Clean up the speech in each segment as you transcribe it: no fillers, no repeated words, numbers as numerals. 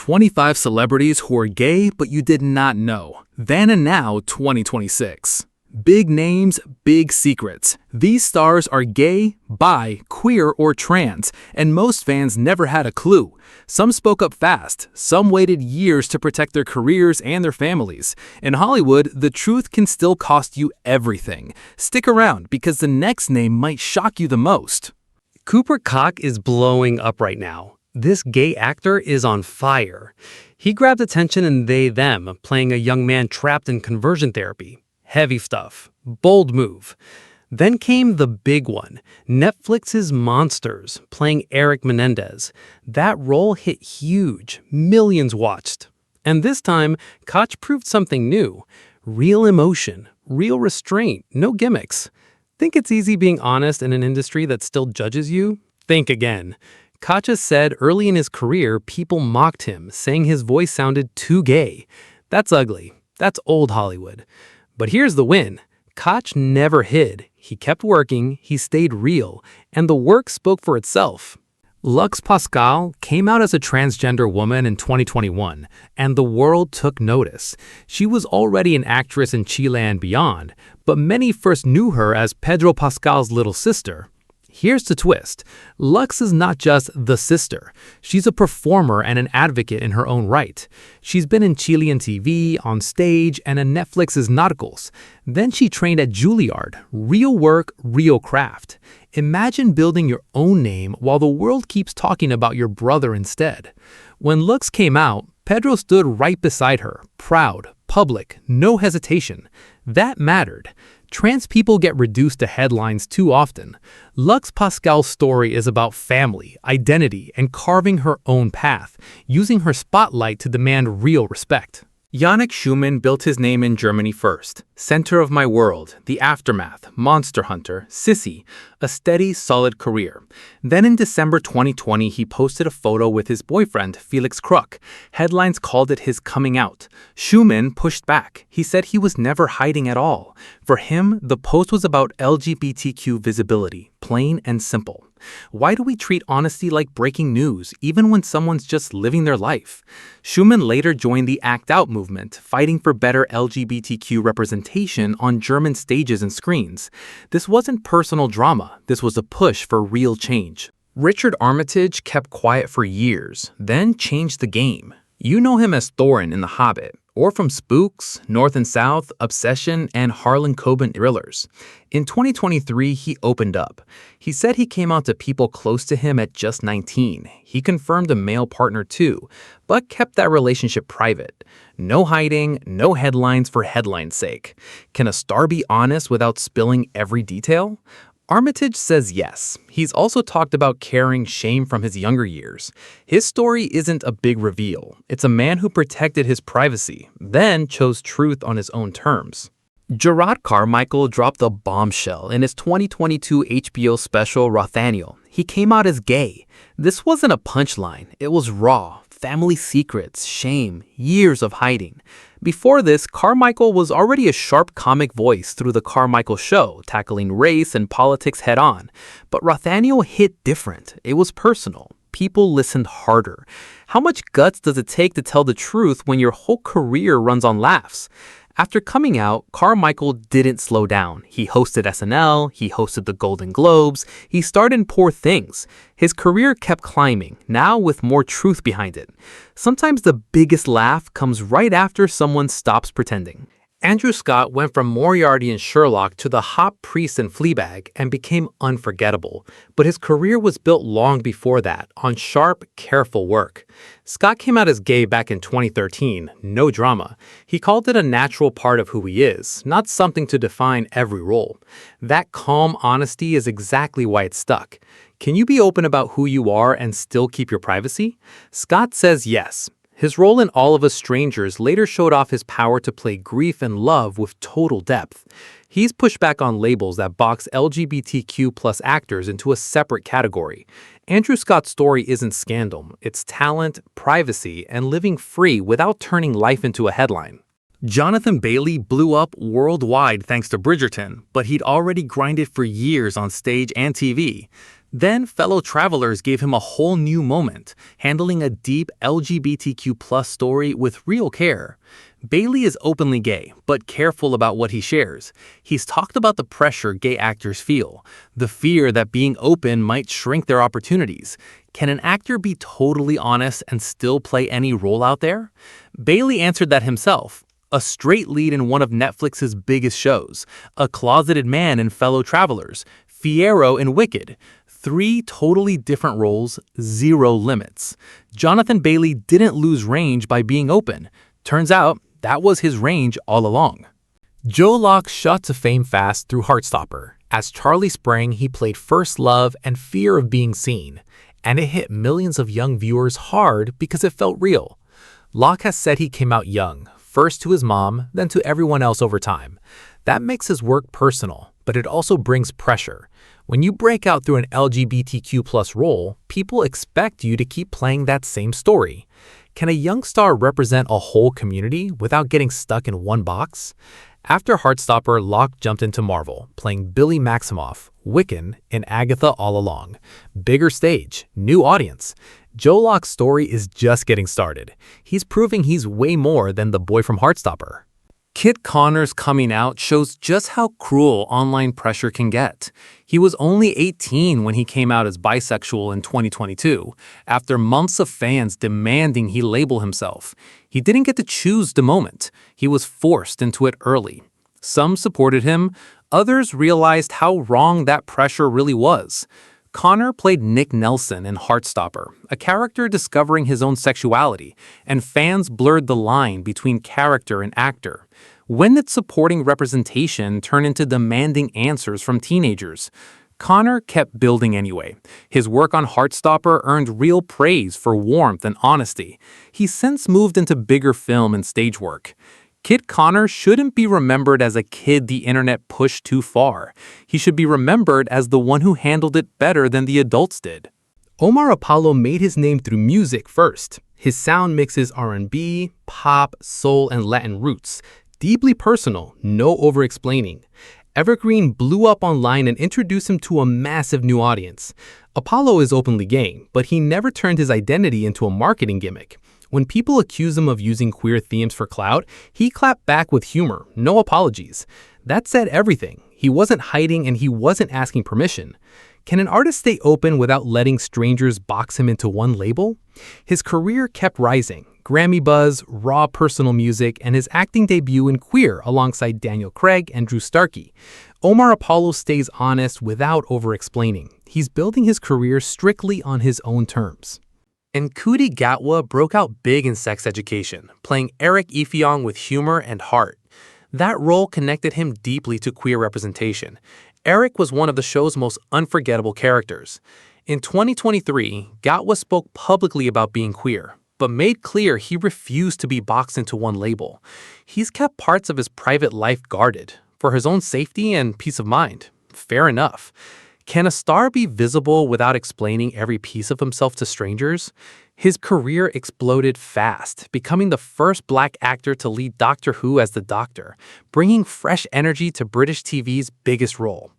25 celebrities who are gay but you did not know. Then and Now 2026. Big names, big secrets. These stars are gay, bi, queer, or trans, and most fans never had a clue. Some spoke up fast, some waited years to protect their careers and their families. In Hollywood, the truth can still cost you everything. Stick around because the next name might shock you the most. Cooper Koch is blowing up right now. This gay actor is on fire. He grabbed attention in They Them, playing a young man trapped in conversion therapy. Heavy stuff. Bold move. Then came the big one, Netflix's Monsters, playing Eric Menendez. That role hit huge. Millions watched. And this time, Koch proved something new. Real emotion, real restraint, no gimmicks. Think it's easy being honest in an industry that still judges you? Think again. Koch has said early in his career, people mocked him, saying his voice sounded too gay. That's ugly. That's old Hollywood. But here's the win. Koch never hid. He kept working, he stayed real, and the work spoke for itself. Lux Pascal came out as a transgender woman in 2021, and the world took notice. She was already an actress in Chile and beyond, but many first knew her as Pedro Pascal's little sister. Here's the twist. Lux is not just the sister. She's a performer and an advocate in her own right. She's been in Chilean TV, on stage, and in Netflix's Narcos. Then she trained at Juilliard. Real work, real craft. Imagine building your own name while the world keeps talking about your brother instead. When Lux came out, Pedro stood right beside her, proud, public, no hesitation. That mattered. Trans people get reduced to headlines too often. Lux Pascal's story is about family, identity, and carving her own path, using her spotlight to demand real respect. Yannick Schumann built his name in Germany first. Center of My World, The Aftermath, Monster Hunter, Sissy, a steady, solid career. Then in December 2020, he posted a photo with his boyfriend, Felix Kruk. Headlines called it his coming out. Schumann pushed back. He said he was never hiding at all. For him, the post was about LGBTQ visibility, plain and simple. Why do we treat honesty like breaking news, even when someone's just living their life? Schumann later joined the Act Out movement, fighting for better LGBTQ representation on German stages and screens. This wasn't personal drama, this was a push for real change. Richard Armitage kept quiet for years, then changed the game. You know him as Thorin in The Hobbit, or from Spooks, North and South, Obsession, and Harlan Coben thrillers. In 2023, he opened up. He said he came out to people close to him at just 19. He confirmed a male partner too, but kept that relationship private. No hiding, no headlines for headline's sake. Can a star be honest without spilling every detail? Armitage says yes. He's also talked about carrying shame from his younger years. His story isn't a big reveal. It's a man who protected his privacy, then chose truth on his own terms. Gerard Carmichael dropped a bombshell in his 2022 HBO special Rothaniel. He came out as gay. This wasn't a punchline. It was raw. Family secrets, shame, years of hiding. Before this, Carmichael was already a sharp comic voice through The Carmichael Show, tackling race and politics head-on. But Rothaniel hit different. It was personal. People listened harder. How much guts does it take to tell the truth when your whole career runs on laughs? After coming out, Carmichael didn't slow down. He hosted SNL, he hosted the Golden Globes, he starred in Poor Things. His career kept climbing, now with more truth behind it. Sometimes the biggest laugh comes right after someone stops pretending. Andrew Scott went from Moriarty in Sherlock to the hot priest in Fleabag and became unforgettable. But his career was built long before that, on sharp, careful work. Scott came out as gay back in 2013, no drama. He called it a natural part of who he is, not something to define every role. That calm honesty is exactly why it stuck. Can you be open about who you are and still keep your privacy? Scott says yes. His role in All of Us Strangers later showed off his power to play grief and love with total depth. He's pushed back on labels that box LGBTQ+ actors into a separate category. Andrew Scott's story isn't scandal, it's talent, privacy, and living free without turning life into a headline. Jonathan Bailey blew up worldwide thanks to Bridgerton, but he'd already grinded for years on stage and TV. Then fellow travelers gave him a whole new moment, handling a deep LGBTQ+ story with real care. Bailey is openly gay, but careful about what he shares. He's talked about the pressure gay actors feel, the fear that being open might shrink their opportunities. Can an actor be totally honest and still play any role out there? Bailey answered that himself. A straight lead in one of Netflix's biggest shows, a closeted man in Fellow Travelers, Fiyero in Wicked. 3 totally different roles, 0 limits. Jonathan Bailey didn't lose range by being open. Turns out, that was his range all along. Joe Locke shot to fame fast through Heartstopper. As Charlie Sprang, he played First Love and Fear of Being Seen, and it hit millions of young viewers hard because it felt real. Locke has said he came out young, first to his mom, then to everyone else over time. That makes his work personal, but it also brings pressure. When you break out through an LGBTQ+ role, people expect you to keep playing that same story. Can a young star represent a whole community without getting stuck in one box? After Heartstopper, Locke jumped into Marvel, playing Billy Maximoff, Wiccan, and Agatha all along. Bigger stage, new audience. Joe Locke's story is just getting started. He's proving he's way more than the boy from Heartstopper. Kit Connor's coming out shows just how cruel online pressure can get. He was only 18 when he came out as bisexual in 2022, after months of fans demanding he label himself. He didn't get to choose the moment. He was forced into it early. Some supported him, others realized how wrong that pressure really was. Connor played Nick Nelson in Heartstopper, a character discovering his own sexuality, and fans blurred the line between character and actor. When did supporting representation turn into demanding answers from teenagers? Connor kept building anyway. His work on Heartstopper earned real praise for warmth and honesty. He's since moved into bigger film and stage work. Kit Connor shouldn't be remembered as a kid the internet pushed too far. He should be remembered as the one who handled it better than the adults did. Omar Apollo made his name through music first. His sound mixes R&B, pop, soul, and Latin roots. Deeply personal, no over-explaining. Evergreen blew up online and introduced him to a massive new audience. Apollo is openly gay, but he never turned his identity into a marketing gimmick. When people accuse him of using queer themes for clout, he clapped back with humor, no apologies. That said everything. He wasn't hiding and he wasn't asking permission. Can an artist stay open without letting strangers box him into one label? His career kept rising. Grammy buzz, raw personal music, and his acting debut in Queer alongside Daniel Craig and Drew Starkey. Omar Apollo stays honest without over-explaining. He's building his career strictly on his own terms. And Nkuti Gatwa broke out big in Sex Education, playing Eric Ifeong with humor and heart. That role connected him deeply to queer representation. Eric was one of the show's most unforgettable characters. In 2023, Gatwa spoke publicly about being queer, but made clear he refused to be boxed into one label. He's kept parts of his private life guarded, for his own safety and peace of mind. Fair enough. Can a star be visible without explaining every piece of himself to strangers? His career exploded fast, becoming the first Black actor to lead Doctor Who as the Doctor, bringing fresh energy to British TV's biggest role.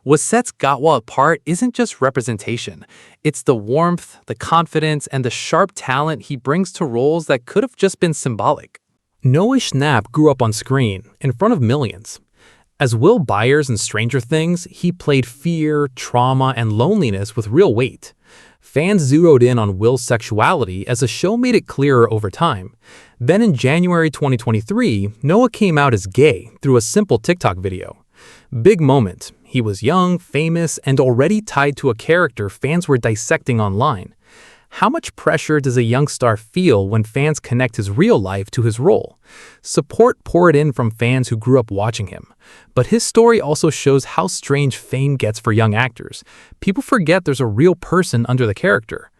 What sets Gatwa apart isn't just representation. It's the warmth, the confidence, and the sharp talent he brings to roles that could have just been symbolic. Noah Schnapp grew up on screen, in front of millions. As Will Byers in Stranger Things, he played fear, trauma, and loneliness with real weight. Fans zeroed in on Will's sexuality as the show made it clearer over time. Then in January 2023, Noah came out as gay through a simple TikTok video. Big moment. He was young, famous, and already tied to a character fans were dissecting online. How much pressure does a young star feel when fans connect his real life to his role? Support poured in from fans who grew up watching him. But his story also shows how strange fame gets for young actors. People forget there's a real person under the character.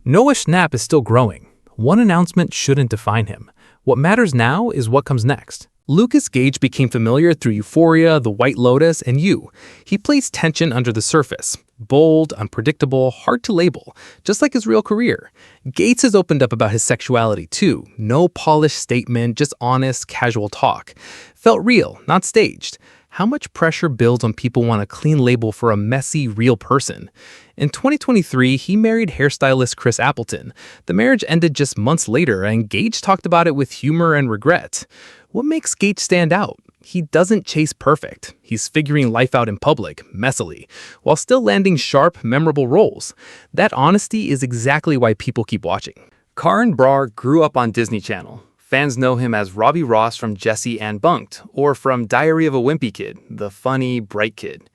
Noah Schnapp is still growing. One announcement shouldn't define him. What matters now is what comes next. Lucas Gage became familiar through Euphoria, The White Lotus, and You. He plays tension under the surface. Bold, unpredictable, hard to label, just like his real career. Gates has opened up about his sexuality too. No polished statement, just honest, casual talk. Felt real, not staged. How much pressure builds on people want a clean label for a messy, real person? In 2023, he married hairstylist Chris Appleton. The marriage ended just months later, and Gage talked about it with humor and regret. What makes Gage stand out? He doesn't chase perfect. He's figuring life out in public, messily, while still landing sharp, memorable roles. That honesty is exactly why people keep watching. Karan Brar grew up on Disney Channel. Fans know him as Robbie Ross from Jessie and Bunked, or from Diary of a Wimpy Kid, the funny, bright kid.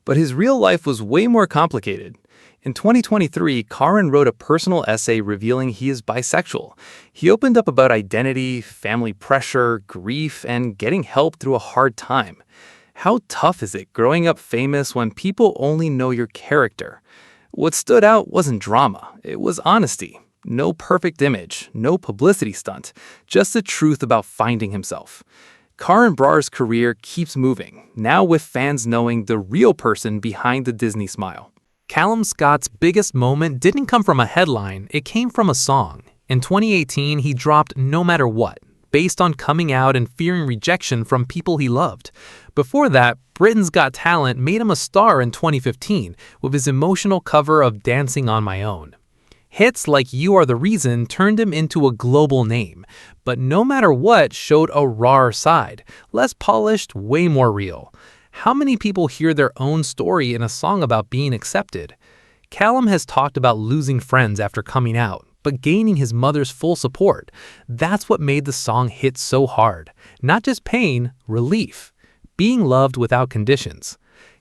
But his real life was way more complicated. In 2023, Karan wrote a personal essay revealing he is bisexual. He opened up about identity, family pressure, grief, and getting help through a hard time. How tough is it growing up famous when people only know your character? What stood out wasn't drama, it was honesty. No perfect image, no publicity stunt, just the truth about finding himself. Karan Brar's career keeps moving, now with fans knowing the real person behind the Disney smile. Callum Scott's biggest moment didn't come from a headline, it came from a song. In 2018, he dropped No Matter What, based on coming out and fearing rejection from people he loved. Before that, Britain's Got Talent made him a star in 2015 with his emotional cover of Dancing on My Own. Hits like You Are the Reason turned him into a global name, but No Matter What showed a rawer side, less polished, way more real. How many people hear their own story in a song about being accepted? Callum has talked about losing friends after coming out, but gaining his mother's full support. That's what made the song hit so hard. Not just pain, relief. Being loved without conditions.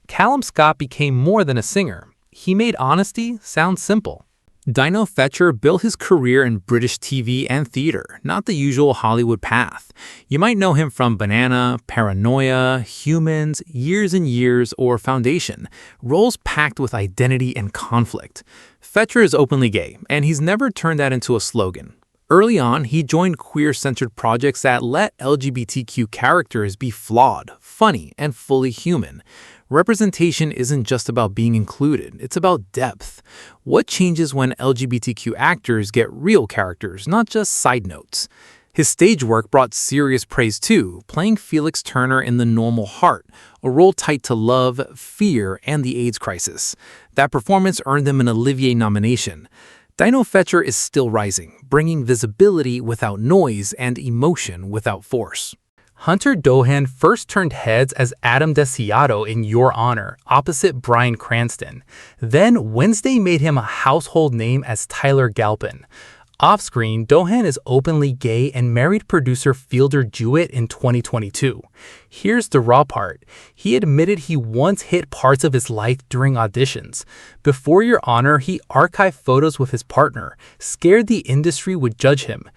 Callum Scott became more than a singer. He made honesty sound simple. Dino Fetcher built his career in British TV and theater, not the usual Hollywood path. You might know him from Banana, Paranoia, Humans, Years and Years, or Foundation, roles packed with identity and conflict. Fetcher is openly gay, and he's never turned that into a slogan. Early on, he joined queer-centered projects that let LGBTQ characters be flawed, funny, and fully human. Representation isn't just about being included, it's about depth. What changes when LGBTQ actors get real characters, not just side notes? His stage work brought serious praise too, playing Felix Turner in The Normal Heart, a role tied to love, fear, and the AIDS crisis. That performance earned him an Olivier nomination. Dino Fetcher is still rising, bringing visibility without noise and emotion without force. Hunter Dohan first turned heads as Adam Desiato in Your Honor, opposite Bryan Cranston. Then Wednesday made him a household name as Tyler Galpin. Off-screen, Dohan is openly gay and married producer Fielder Jewett in 2022. Here's the raw part. He admitted he once hid parts of his life during auditions. Before Your Honor, he archived photos with his partner, scared the industry would judge him.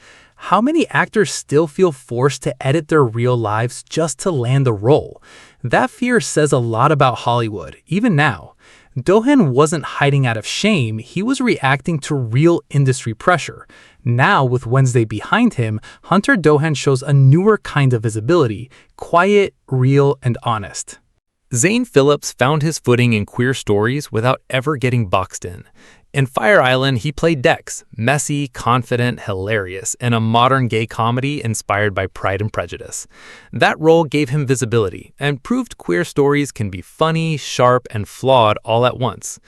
How many actors still feel forced to edit their real lives just to land a role? That fear says a lot about Hollywood, even now. Dohan wasn't hiding out of shame, he was reacting to real industry pressure. Now, with Wednesday behind him, Hunter Dohan shows a newer kind of visibility, quiet, real, and honest. Zane Phillips found his footing in queer stories without ever getting boxed in. In Fire Island, he played Dex, messy, confident, hilarious, in a modern gay comedy inspired by Pride and Prejudice. That role gave him visibility and proved queer stories can be funny, sharp, and flawed all at once.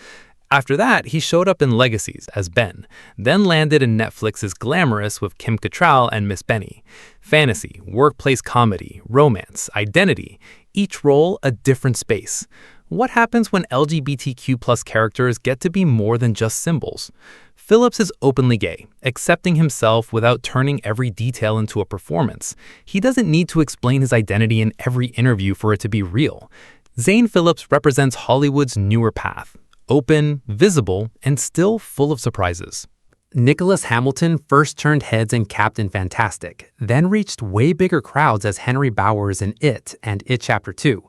After that, he showed up in Legacies as Ben, then landed in Netflix's Glamorous with Kim Cattrall and Miss Benny. Fantasy, workplace comedy, romance, identity, each role a different space. What happens when LGBTQ+ characters get to be more than just symbols? Phillips is openly gay, accepting himself without turning every detail into a performance. He doesn't need to explain his identity in every interview for it to be real. Zane Phillips represents Hollywood's newer path, open, visible, and still full of surprises. Nicholas Hamilton first turned heads in Captain Fantastic, then reached way bigger crowds as Henry Bowers in It and It Chapter 2.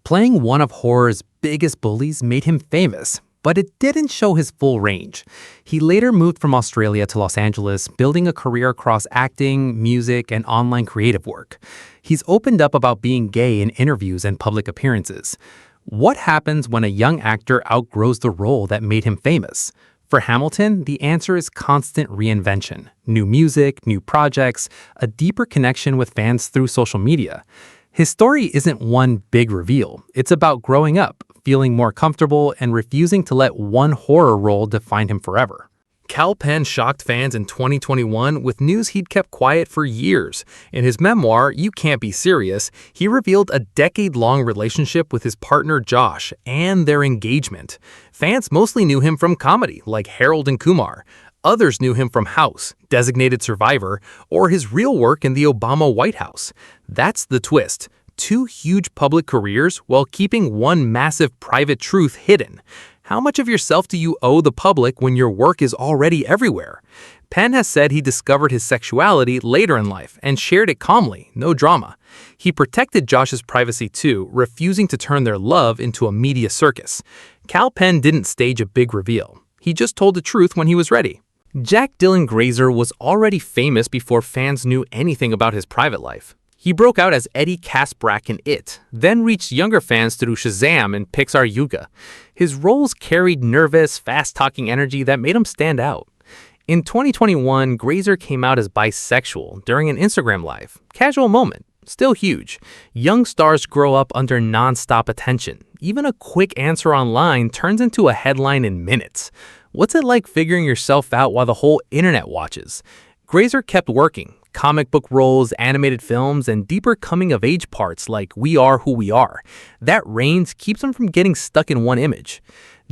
Playing one of horror's biggest bullies made him famous, but it didn't show his full range. He later moved from Australia to Los Angeles, building a career across acting, music, and online creative work. He's opened up about being gay in interviews and public appearances. What happens when a young actor outgrows the role that made him famous? For Hamilton, the answer is constant reinvention. New music, new projects, a deeper connection with fans through social media. His story isn't one big reveal. It's about growing up, feeling more comfortable, and refusing to let one horror role define him forever. Kal Penn shocked fans in 2021 with news he'd kept quiet for years. In his memoir, You Can't Be Serious, he revealed a decade-long relationship with his partner Josh and their engagement. Fans mostly knew him from comedy, like Harold and Kumar. Others knew him from House, Designated Survivor, or his real work in the Obama White House. That's the twist. Two huge public careers while keeping one massive private truth hidden. How much of yourself do you owe the public when your work is already everywhere? Penn has said he discovered his sexuality later in life and shared it calmly, no drama. He protected Josh's privacy too, refusing to turn their love into a media circus. Kal Penn didn't stage a big reveal. He just told the truth when he was ready. Jack Dylan Grazer was already famous before fans knew anything about his private life. He broke out as Eddie Kaspbrak in It, then reached younger fans through Shazam and Pixar Yuga. His roles carried nervous, fast-talking energy that made him stand out. In 2021, Grazer came out as bisexual during an Instagram Live. Casual moment, still huge. Young stars grow up under non-stop attention. Even a quick answer online turns into a headline in minutes. What's it like figuring yourself out while the whole internet watches? Grazer kept working. Comic book roles, animated films, and deeper coming-of-age parts like We Are Who We Are. That range keeps him from getting stuck in one image.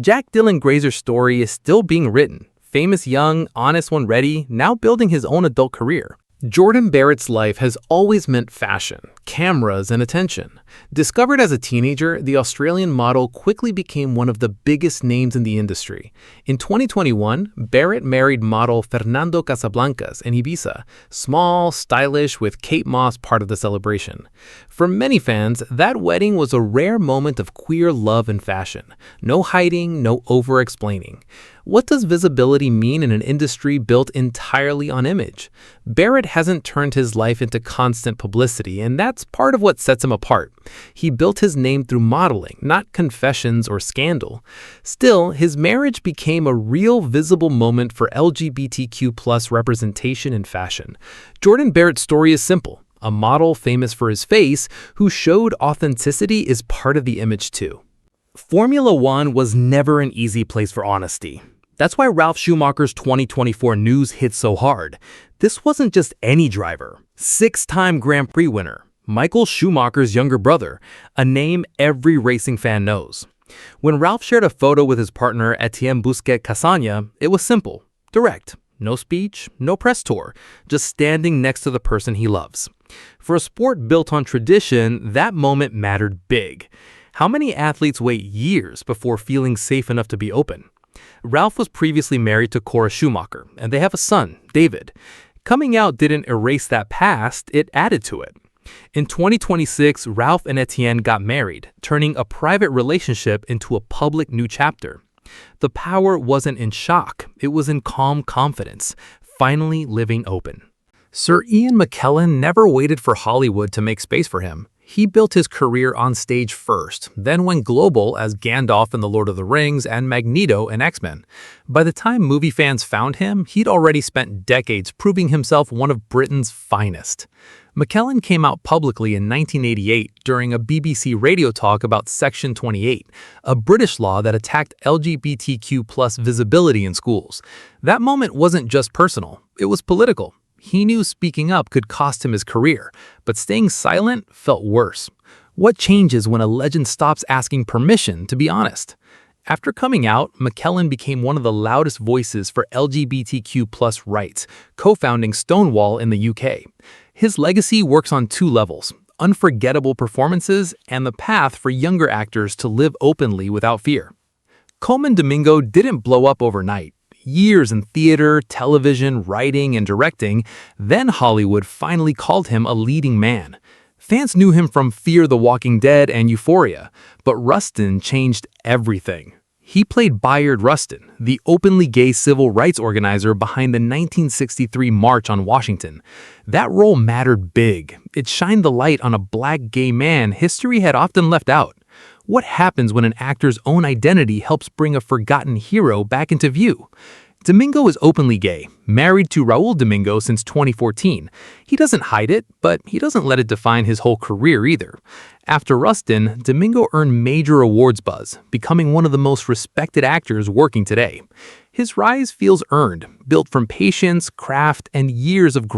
Jack Dylan Grazer's story is still being written. Famous young, honest one ready, now building his own adult career. Jordan Barrett's life has always meant fashion, cameras, and attention. Discovered as a teenager, the Australian model quickly became one of the biggest names in the industry. In 2021, Barrett married model Fernando Casablancas in Ibiza, small, stylish, with Kate Moss part of the celebration. For many fans, that wedding was a rare moment of queer love and fashion. No hiding, no over-explaining. What does visibility mean in an industry built entirely on image? Barrett hasn't turned his life into constant publicity, and that's part of what sets him apart. He built his name through modeling, not confessions or scandal. Still, his marriage became a real visible moment for LGBTQ+ representation in fashion. Jordan Barrett's story is simple. A model famous for his face who showed authenticity is part of the image too. Formula One was never an easy place for honesty. That's why Ralf Schumacher's 2024 news hit so hard. This wasn't just any driver. 6-time Grand Prix winner, Michael Schumacher's younger brother, a name every racing fan knows. When Ralf shared a photo with his partner Etienne Busquets Casagna, it was simple, direct. No speech, no press tour, just standing next to the person he loves. For a sport built on tradition, that moment mattered big. How many athletes wait years before feeling safe enough to be open? Ralf was previously married to Cora Schumacher, and they have a son, David. Coming out didn't erase that past, it added to it. In 2026, Ralf and Etienne got married, turning a private relationship into a public new chapter. The power wasn't in shock, it was in calm confidence, finally living open. Sir Ian McKellen never waited for Hollywood to make space for him. He built his career on stage first, then went global as Gandalf in The Lord of the Rings and Magneto in X-Men. By the time movie fans found him, he'd already spent decades proving himself one of Britain's finest. McKellen came out publicly in 1988 during a BBC radio talk about Section 28, a British law that attacked LGBTQ+ visibility in schools. That moment wasn't just personal, it was political. He knew speaking up could cost him his career, but staying silent felt worse. What changes when a legend stops asking permission to be honest? After coming out, McKellen became one of the loudest voices for LGBTQ+ rights, co-founding Stonewall in the UK. His legacy works on two levels: unforgettable performances and the path for younger actors to live openly without fear. Colman Domingo didn't blow up overnight. Years in theater, television, writing, and directing, then Hollywood finally called him a leading man. Fans knew him from Fear the Walking Dead and Euphoria, but Rustin changed everything. He played Bayard Rustin, the openly gay civil rights organizer behind the 1963 March on Washington. That role mattered big. It shined the light on a black gay man history had often left out. What happens when an actor's own identity helps bring a forgotten hero back into view? Domingo is openly gay, married to Raul Domingo since 2014. He doesn't hide it, but he doesn't let it define his whole career either. After Rustin, Domingo earned major awards buzz, becoming one of the most respected actors working today. His rise feels earned, built from patience, craft, and years of